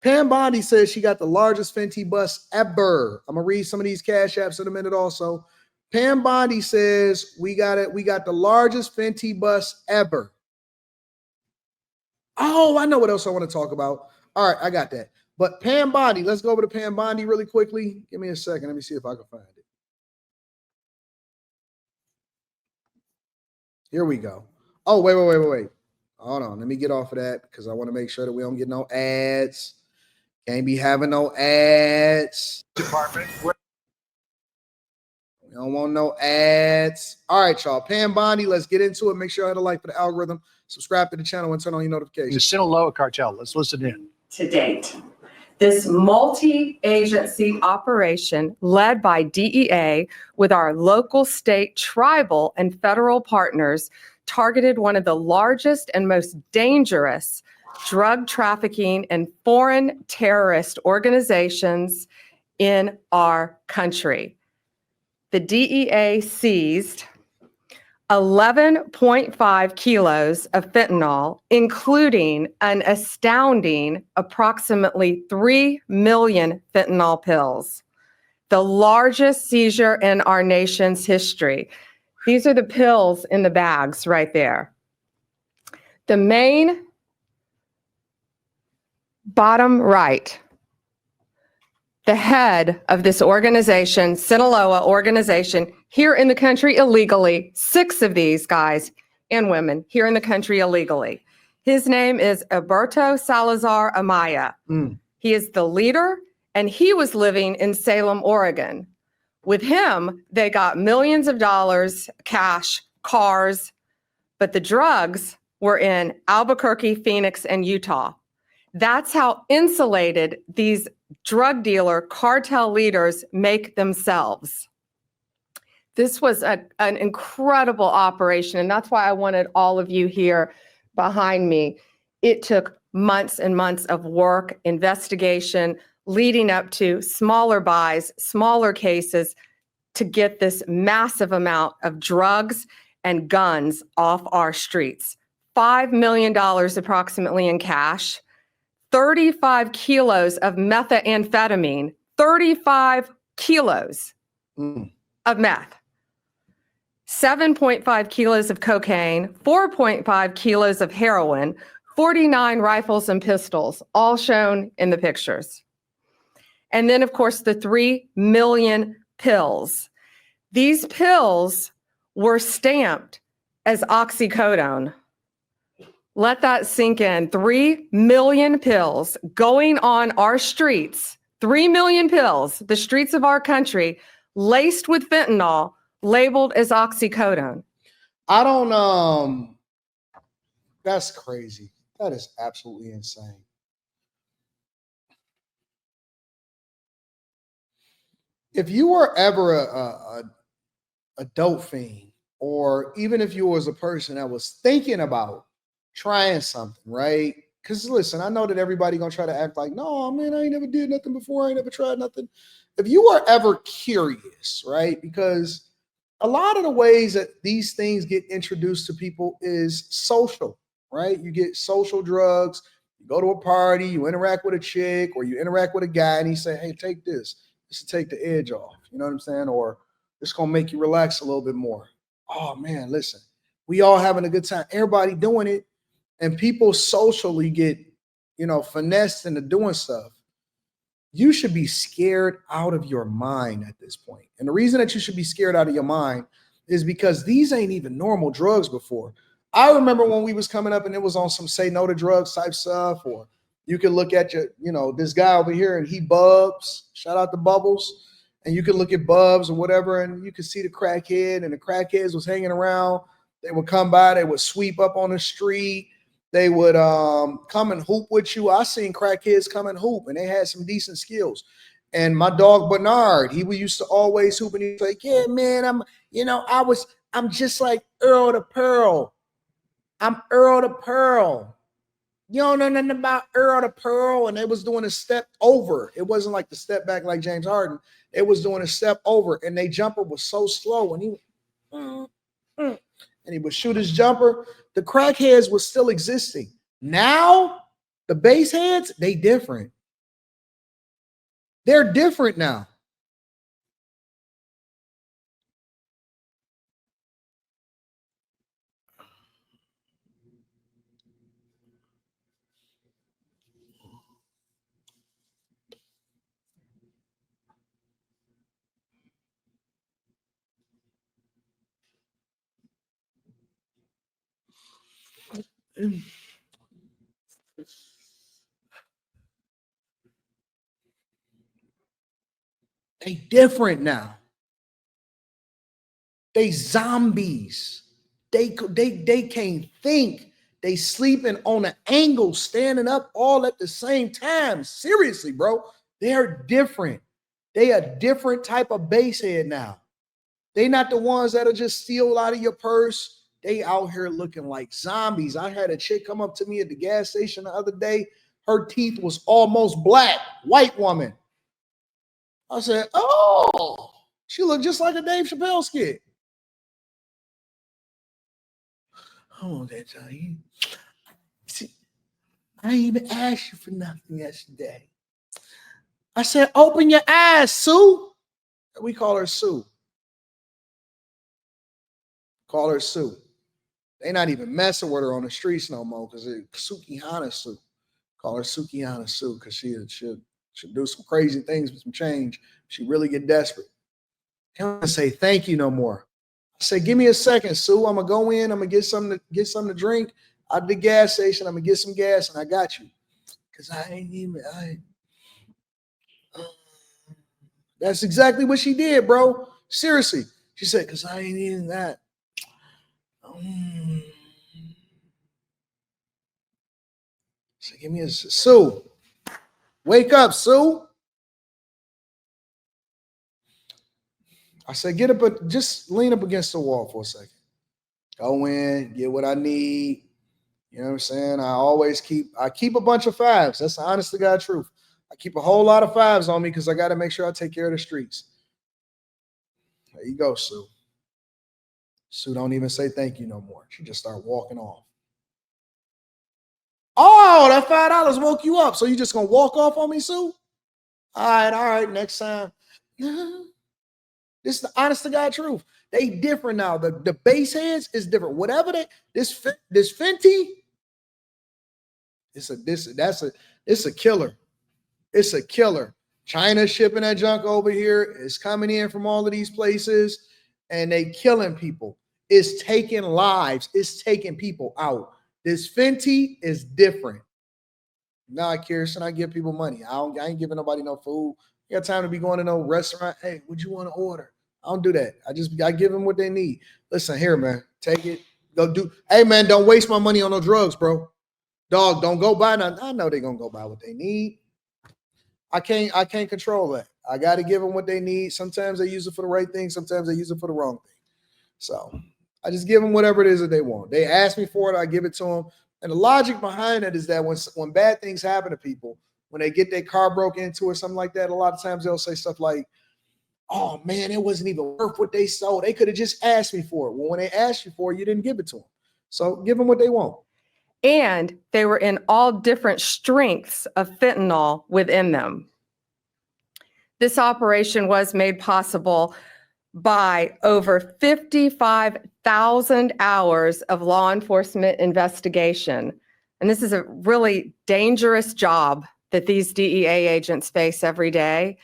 Pam Bondi says she got the largest Fenty bus ever. I'm gonna read some of these cash apps in a minute also. Pam Bondi says we got it. We got the largest Fenty bus ever. Oh, I know what else I want to talk about. All right, I got that. But Pam Bondi, let's go over to Pam Bondi really quickly. Give me a second. Let me see if I can find it. Here we go. Oh, wait. Hold on. Let me get off of that because I want to make sure that we don't get no ads. Can't be having no ads. Department. We don't want no ads. All right, y'all. Pam Bondi, let's get into it. Make sure you hit a like for the algorithm. Subscribe to the channel and turn on your notifications. The Sinaloa cartel. Let's listen in. To date, this multi-agency operation led by DEA with our local, state, tribal, and federal partners targeted one of the largest and most dangerous drug trafficking and foreign terrorist organizations in our country. The DEA seized 11.5 kilos of fentanyl, including an astounding approximately 3 million fentanyl pills, the largest seizure in our nation's history. These are the pills in the bags right there. The main bottom right, the head of this organization, Sinaloa organization, here in the country illegally, 6 of these guys and women here in the country illegally. His name is Alberto Salazar Amaya. He is the leader, and he was living in Salem, Oregon. With him, they got millions of dollars, cash, cars, but the drugs were in Albuquerque, Phoenix, and Utah. That's how insulated these drug dealer cartel leaders make themselves. This was an incredible operation, and that's why I wanted all of you here behind me. It took months and months of work, investigation, leading up to smaller buys, smaller cases to get this massive amount of drugs and guns off our streets. $5 million approximately in cash, 35 kilos of methamphetamine, 35 kilos of meth, 7.5 kilos of cocaine, 4.5 kilos of heroin, 49 rifles and pistols, all shown in the pictures. And then, of course, the 3 million pills. These pills were stamped as oxycodone. Let that sink in. 3 million pills going on our streets. 3 million pills, the streets of our country, laced with fentanyl, labeled as oxycodone. I don't, that's crazy. That is absolutely insane. If you were ever a dope fiend, or even if you was a person that was thinking about trying something, right? Because listen, I know that everybody gonna try to act like, no, man, I ain't never did nothing before. I ain't never tried nothing. If you are ever curious, right? Because a lot of the ways that these things get introduced to people is social, right? You get social drugs, you go to a party, you interact with a chick, or you interact with a guy, and he say, hey, take this. This will take the edge off. You know what I'm saying? Or it's gonna make you relax a little bit more. Oh man, listen, we all having a good time. Everybody doing it. And people socially get, finessed into doing stuff. You should be scared out of your mind at this point. And the reason that you should be scared out of your mind is because these ain't even normal drugs before. I remember when we was coming up and it was on some say no to drugs type stuff, or you can look at this guy over here and he Bubs, shout out to Bubbles. And you can look at Bubs or whatever, and you can see the crackhead, and the crackheads was hanging around. They would come by, they would sweep up on the street. They would come and hoop with you. I seen crackheads come and hoop, and they had some decent skills. And my dog Bernard, he used to always hoop, and he'd say, "Yeah, man, I'm just like Earl the Pearl. I'm Earl the Pearl. You don't know nothing about Earl the Pearl." And they was doing a step over. It wasn't like the step back like James Harden. It was doing a step over, and they jumper was so slow, and he would shoot his jumper. The crackheads was still existing. Now, the base heads, they different. They're different now. They different now. They zombies. They can't think. They sleeping on an angle, standing up all at the same time. Seriously, bro. They're different. They a different type of basehead now. They not the ones that'll just steal out of your purse. They out here looking like zombies. I had a chick come up to me at the gas station the other day. Her teeth was almost black, white woman. I said, oh, she looked just like a Dave Chappelle skit. Hold on, Johnny. See, I ain't even asked you for nothing yesterday. I said, open your eyes, Sue. We call her Sue. Call her Sue. They not even messing with her on the streets no more because it's Sukihana Sue. Call her Sukihana Sue because she'll do some crazy things with some change. She really get desperate. Can't say thank you no more. I said, give me a second, Sue. I'm gonna go in. I'm gonna get something to drink out the gas station. I'm gonna get some gas, and I got you. Cause I ain't even. That's exactly what she did, bro. Seriously, she said, cause I ain't even that. So give me a Sue. Wake up, Sue. I said, get up, just lean up against the wall for a second. Go in, get what I need. You know what I'm saying? I keep a bunch of fives. That's the honest to God truth. I keep a whole lot of fives on me because I got to make sure I take care of the streets. There you go, Sue. Sue don't even say thank you no more. She just start walking off. Oh, that $5 woke you up. So you just gonna walk off on me, Sue? All right, next time. This is the honest to God truth. They different now. The base heads is different. Whatever this Fenty, it's a killer. It's a killer. China shipping that junk over here. It's coming in from all of these places, and they killing people. It's taking lives. It's taking people out. This Fenty is different. Nah, Kirsten, I give people money. I ain't giving nobody no food. You got time to be going to no restaurant. Hey, what you want to order? I don't do that. I give them what they need. Listen, here, man. Take it. Go do. Hey, man, don't waste my money on no drugs, bro. Dog, don't go buy nothing. I know they're gonna go buy what they need. I can't control that. I got to give them what they need. Sometimes they use it for the right thing. Sometimes they use it for the wrong thing. So I just give them whatever it is that they want. They ask me for it, I give it to them. And the logic behind it is that when bad things happen to people, when they get their car broke into or something like that, a lot of times they'll say stuff like, oh man, it wasn't even worth what they sold. They could have just asked me for it. Well, when they asked you for it, you didn't give it to them. So give them what they want. And they were in all different strengths of fentanyl within them. This operation was made possible by over 55,000 hours of law enforcement investigation. And this is a really dangerous job that these DEA agents face every day,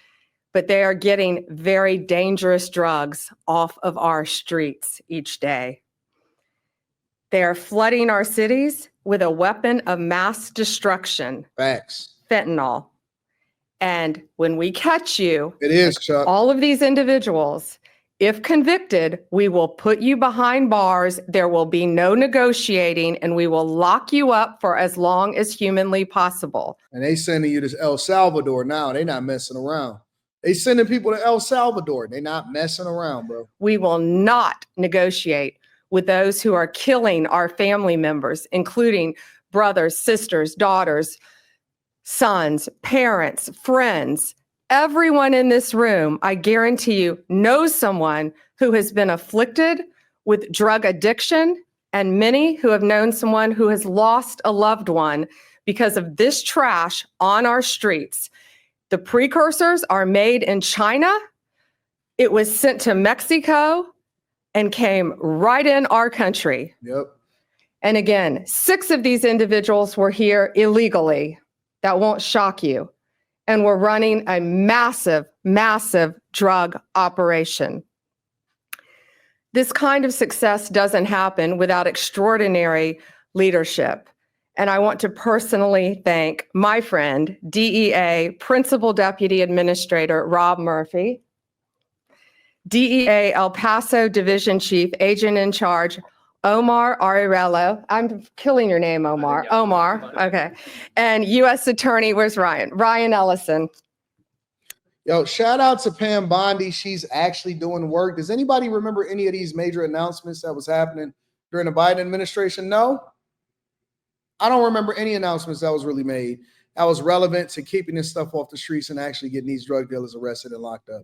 but they are getting very dangerous drugs off of our streets each day. They are flooding our cities with a weapon of mass destruction. Facts. Fentanyl. And when we catch you, it is, Chuck. All of these individuals, if convicted, we will put you behind bars. There will be no negotiating, and we will lock you up for as long as humanly possible. And they sending you to El Salvador now. They're not messing around. They sending people to El Salvador. They're not messing around, bro. We will not negotiate with those who are killing our family members, including brothers, sisters, daughters, sons, parents, friends. Everyone in this room, I guarantee you, knows someone who has been afflicted with drug addiction, and many who have known someone who has lost a loved one because of this trash on our streets. The precursors are made in China. It was sent to Mexico and came right in our country. Yep. And again, 6 of these individuals were here illegally. That won't shock you. And we're running a massive, massive drug operation. This kind of success doesn't happen without extraordinary leadership. And I want to personally thank my friend, DEA Principal Deputy Administrator Rob Murphy, DEA El Paso Division Chief, Agent in Charge, Omar Ariello. I'm killing your name, Omar. Omar, okay. And U.S. Attorney, where's Ryan? Ryan Ellison. Yo, shout out to Pam Bondi. She's actually doing work. Does anybody remember any of these major announcements that was happening during the Biden administration? No? I don't remember any announcements that was really made that was relevant to keeping this stuff off the streets and actually getting these drug dealers arrested and locked up.